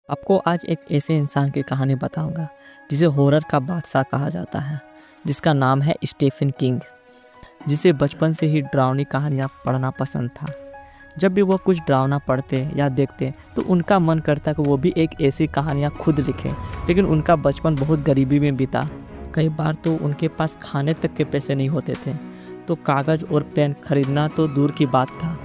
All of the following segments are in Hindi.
आपको आज एक ऐसे इंसान की कहानी बताऊंगा जिसे हॉरर का बादशाह कहा जाता है, जिसका नाम है स्टीफन किंग। जिसे बचपन से ही डरावनी कहानियाँ पढ़ना पसंद था। जब भी वो कुछ डरावना पढ़ते या देखते तो उनका मन करता कि वो भी एक ऐसी कहानियाँ खुद लिखें। लेकिन उनका बचपन बहुत गरीबी में बीता। कई बार तो उनके पास खाने तक के पैसे नहीं होते थे, तो कागज़ और पेन खरीदना तो दूर की बात था।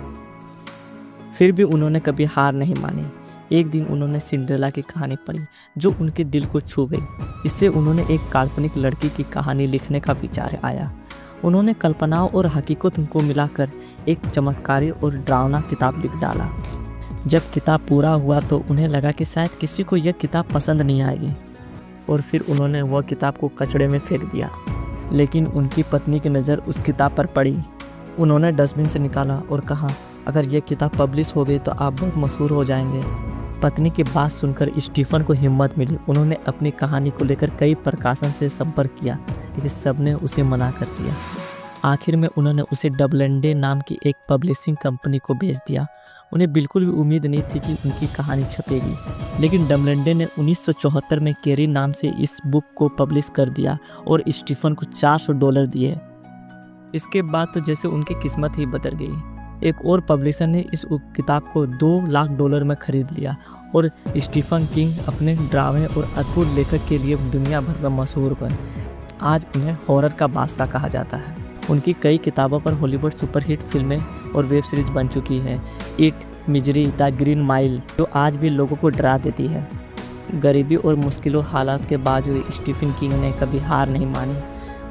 फिर भी उन्होंने कभी हार नहीं मानी। एक दिन उन्होंने सिंड्रेला की कहानी पढ़ी जो उनके दिल को छू गई। इससे उन्होंने एक काल्पनिक लड़की की कहानी लिखने का विचार आया। उन्होंने कल्पनाओं और हकीकत को मिलाकर एक चमत्कारी और डरावना किताब लिख डाला। जब किताब पूरा हुआ तो उन्हें लगा कि शायद किसी को यह किताब पसंद नहीं आएगी, और फिर उन्होंने वह किताब को कचड़े में फेंक दिया। लेकिन उनकी पत्नी की नज़र उस किताब पर पड़ी। उन्होंने डस्टबिन से निकाला और कहा, अगर यह किताब पब्लिश हो गई तो आप बहुत मशहूर हो जाएंगे। पत्नी की बात सुनकर स्टीफन को हिम्मत मिली। उन्होंने अपनी कहानी को लेकर कई प्रकाशन से संपर्क किया, लेकिन सबने उसे मना कर दिया। आखिर में उन्होंने उसे डबलंडे नाम की एक पब्लिशिंग कंपनी को बेच दिया। उन्हें बिल्कुल भी उम्मीद नहीं थी कि उनकी कहानी छपेगी, लेकिन डबलंडे ने 1974 में कैरी नाम से इस बुक को पब्लिश कर दिया और स्टीफन को $400 दिए। इसके बाद तो जैसे उनकी किस्मत ही बदल गई। एक और पब्लिशर ने इस किताब को $2 लाख में खरीद लिया और स्टीफन किंग अपने ड्रामे और अद्भुत लेखक के लिए दुनिया भर में मशहूर बने। आज उन्हें हॉरर का बादशाह कहा जाता है। उनकी कई किताबों पर हॉलीवुड सुपरहिट फिल्में और वेब सीरीज बन चुकी है। It, misery, the green mile, जो आज भी लोगों को डरा देती है। गरीबी और मुश्किलों हालात के बावजूद स्टीफन किंग ने कभी हार नहीं मानी।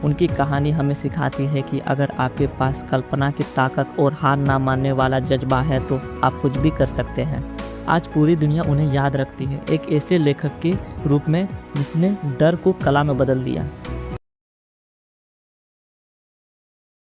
उनकी कहानी हमें सिखाती है कि अगर आपके पास कल्पना की ताकत और हार ना मानने वाला जज्बा है तो आप कुछ भी कर सकते हैं। आज पूरी दुनिया उन्हें याद रखती है, एक ऐसे लेखक के रूप में जिसने डर को कला में बदल दिया।